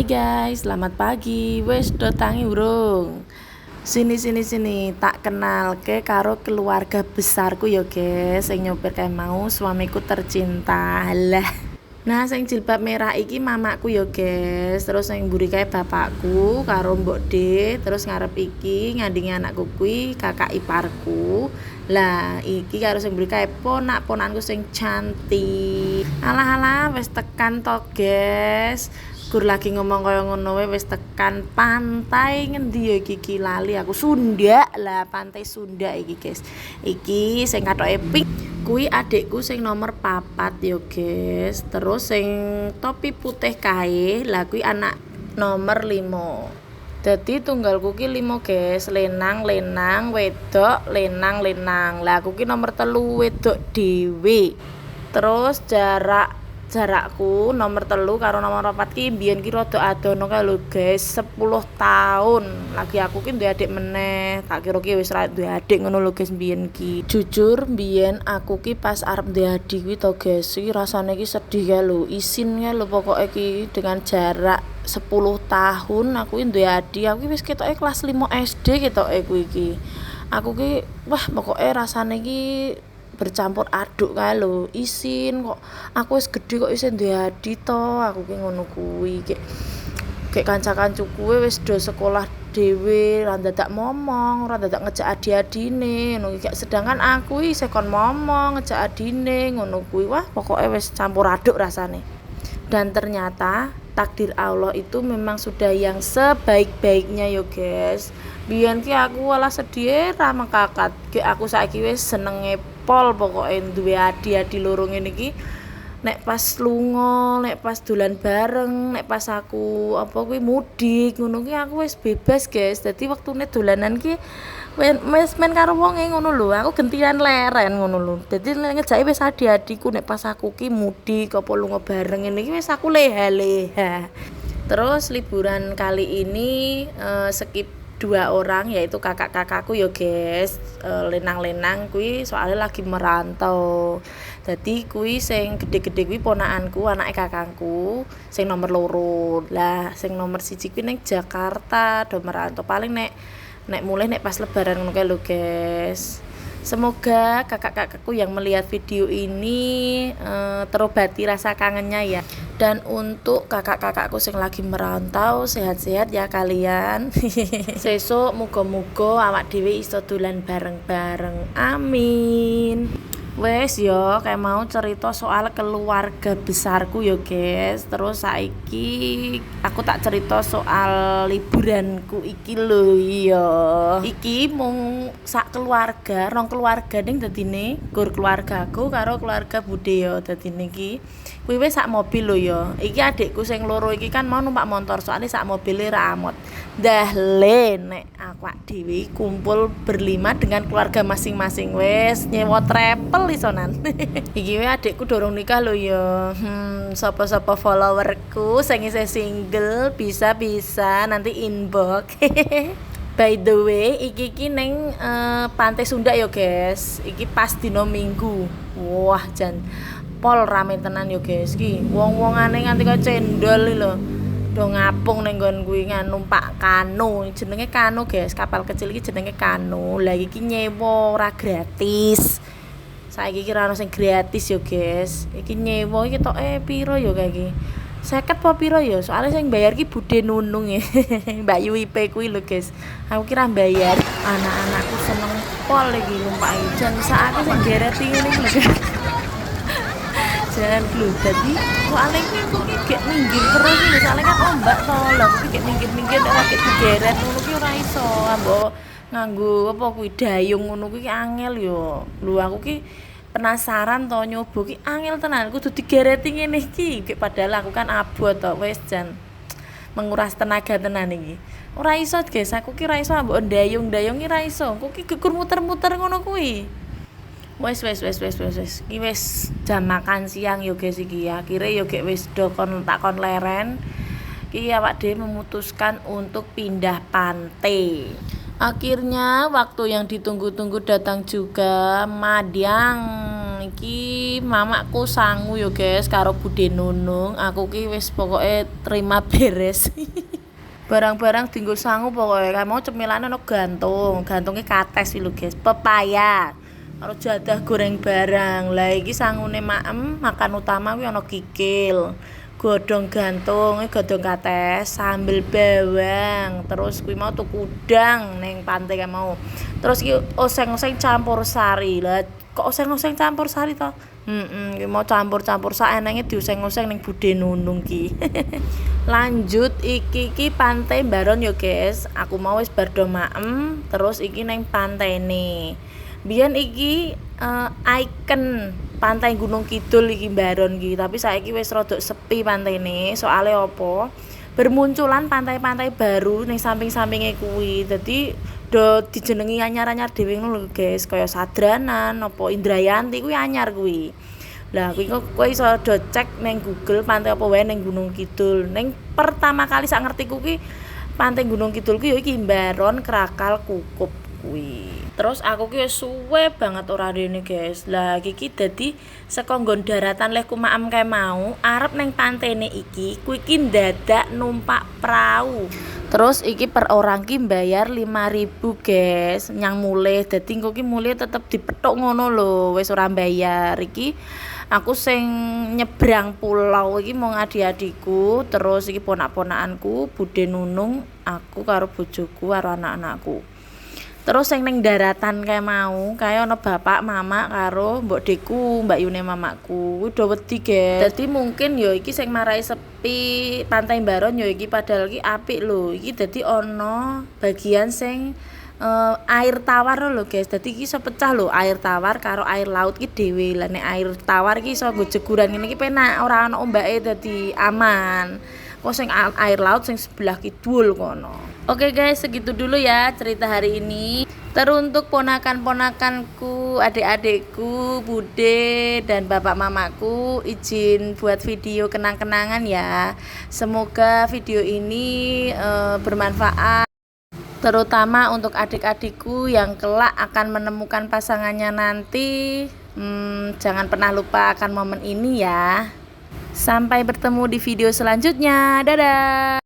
Hai guys, selamat pagi. Wes do tangi urung. Sini. Tak kenal ke karo keluarga besarku ya guys. Sing nyopir kae mau suamiku tercinta. Lah. Nah, sing jilbab merah iki mamaku ya guys. Terus sing mburi kae bapakku karo Mbok D. Terus ngarep iki ngandingi anakku kuwi kakak iparku. Lah, iki karo sing mburi kae ponak-ponanku sing cantik. Alah, wis tekan to guys. Gur lagi ngomong kaya ngono wis tekan pantai ngendi ya iki lali aku Sunda lah, pantai Sunda iki guys. Iki sing kathoke pink kuwi adikku sing nomor 4 ya guys. Terus sing topi putih kae lah kuwi anak nomor 5. Dadi tunggalku ki 5 guys, lenang wedok lenang. Lah aku ki nomor 3 wedok dhewe. Terus jarakku nomor 3 karo nomor 4 ki mbiyen ki rada adono kae lho guys, 10 tahun. Lagi aku ki duwe adik meneh, tak kira ki wis ra duwe adik ngono lho guys mbiyen ki. Jujur mbiyen aku ki pas arep duwe adik kuwi to guys, iki rasane ki sedih kae lho, isin kae lho pokoke ki dengan jarak 10 tahun aku ki duwe adik. Aku wis ketoke kelas 5 SD ketoke kuwi iki. Aku ki wah pokoke rasane ki bercampur aduk kae lho, isin kok aku wis gedhe kok isin duwe adi to, aku ki ngono kuwi kayak kanca-kancuku wis do sekolah dhewe, ora dadak momong, ora dadak ngejak adi-adine ngono ki, sedangkan aku isih kon momong ngejak adine ngono kuwi. Wah pokoke wis campur aduk rasane. Dan ternyata takdir Allah itu memang sudah yang sebaik-baiknya yo guys. Biyen ki aku walah sedih ra mengkakat, ki aku saiki wis senenge pol pokoke duwe adi-adi loro ngene iki. Nek pas lunga, nek pas dolan bareng, nek pas aku kuwi mudik ngono ki aku wis bebas guys. Dadi wektune dolanan ki wis men karo wonge ngono lho. Aku gentian leren ngono lho. Dadi ngejake wis adi-adiku nek pas aku ki mudik apa lunga bareng ngene iki wis aku leha-leha. Terus liburan kali ini skip 2 orang yaitu kakak-kakakku ya guys. Lenang-lenang kuwi soalnya lagi merantau. Dadi kuwi sing gede-gede kuwi ponakanku, anake kakangku sing nomor 2. Lah sing nomor 1 kuwi ning Jakarta do merantau. Paling nek mulai nek pas lebaran ngono kae lho guys. Semoga kakak-kakakku yang melihat video ini terobati rasa kangennya ya. Dan untuk kakak-kakakku yang lagi merantau, sehat-sehat ya kalian. Sesuk muga-muga awak dhewe iso dolan bareng-bareng. Amin. Wes yo kayak mau cerita soal keluarga besarku yo guys. Terus saiki aku tak cerita soal liburanku iki lho. Iya. Iki mung sak keluarga, rong keluarga ning dadine, gur keluargaku karo keluarga Bude yo dadine iki. Kuwi wis sak mobil lho ya. Iki adikku sing loro iki kan mau numpak motor, soalnya sak mobile ra amot. Dah le nek awak dhewe kumpul berlima dengan keluarga masing-masing wis nyewa travel isonan. Iki wae adikku dorong nikah lho ya. Sapa-sapa followerku sing isih single bisa nanti inbox. By the way, iki ning Pantai Sunda ya guys. Iki pas dino Minggu. Wah jan pol rame tenan yo guys iki. Wong-wongane nganti kaya cendol lho. Do ngapung ning nggon kuwi numpak kano. Jenenge kano guys, kapal kecil iki jenenge kano. Lah iki nyewa ora gratis. Saiki iki ora ono sing gratis yo guys. Iki nyewa iki toke piro yo kae iki? 50 apa piro yo? Soale sing bayar ki Bude Nunung ya. Mbak Yuipe kuwi lho guys. Aku kira bayar. Anak-anakku seneng pol iki numpak jan saiki sing gereti ngene lho guys. Jalan dulu, jadi soalnya aku gak minggir terus nih, soalnya kan ombak tau lah, aku gak minggir rakit digeret, ngono ki ora iso, ambok nganggo apa kuwi dayung ngono ki angel yo. Lho aku ki penasaran to nyoba ki angel tenan, kudu digereti ngene iki, padahal aku kan abot to, wis jan menguras tenaga tenan iki. Ora iso guys, aku ki ora iso ambok dayung ki ora iso, aku ki gugur muter-muter ngono kuwi. Wes iki wis jam makan siang yo guys iki. Akhire yo gek wis do kon leren. Iki awak dhewe memutuskan untuk pindah pantai. Akhirnya waktu yang ditunggu-tunggu datang juga. Madiang iki mamaku sangu yo guys karo Bude Nunung. Aku ki wis pokoke terima beres. Barang-barang dienggo sangu pokoke kae mau cemilane ono gantungnya kates iki lho guys, pepaya. Karo jadah goreng barang. Lah iki sangune maem makan utama kuwi ono kikil. Godhong gantung, godhong kates, sambel bawang, terus kuwi mau tuku udang ning pantai kae mau. Terus iki oseng-oseng campur sari. Lah kok oseng-oseng campur sari to? Iki mau campur-campur saenenge dioseng-oseng ning Bude Nunung ki. Lanjut iki pantai Baron yo guys. Aku mau wis bar do maem, terus iki ning pantaine. Biyen iki ikon pantai Gunung Kidul iki Baron iki, tapi saiki wis rada sepi pantaine. Soale opo? Bermunculan pantai-pantai baru ning samping-sampinge kuwi. Dadi do dijenengi anyar-anyar dhewe ngono lho guys, kaya Sadranan, apa Indrayanti kuwi anyar kuwi. Lah kuwi kowe iso do cek ning Google pantai apa wae ning Gunung Kidul. Ning pertama kali sak ngertiku ki pantai Gunung Kidul ki yo iki Baron, Krakal, Kukup kuwi. Terus aku ki wis suwe banget ora rene guys. Lah iki dadi saka nggon daratan lehku maem kae mau arep ning pantene iki kuwi ki dadak numpak prau. Terus iki per orang ki bayar 5.000 guys nyang mulih. Dadi engko ki mulih tetep dipethuk ngono lho, wis ora bayar. Iki aku sing nyebrang pulau iki mung adik-adikku, terus iki ponak-ponakanku, Bude Nunung, aku karo bojoku karo anak-anakku. Terus sing ning daratan kae mau, kae ana bapak, mama karo mbok deku, mbak Yune mamaku. Kuwi do wedi, guys. Dadi mungkin ya iki sing marai sepi Pantai Baron ya iki padahal iki apik lho. Iki dadi ana bagian sing air tawar lho guys. Dadi iki iso pecah lho air tawar karo air laut iki dhewe. Lah nek air tawar iki iso nggo jeguran ngene iki penak, ora ana ombake dadi aman. Kok sing air laut sing sebelah kidul kono. Oke guys, segitu dulu ya cerita hari ini. Teruntuk ponakan-ponakanku, adik-adikku, Bude dan bapak mamaku, izin buat video kenang-kenangan ya. Semoga video ini bermanfaat, terutama untuk adik-adikku yang kelak akan menemukan pasangannya nanti. Jangan pernah lupa akan momen ini ya. Sampai bertemu di video selanjutnya. Dadah.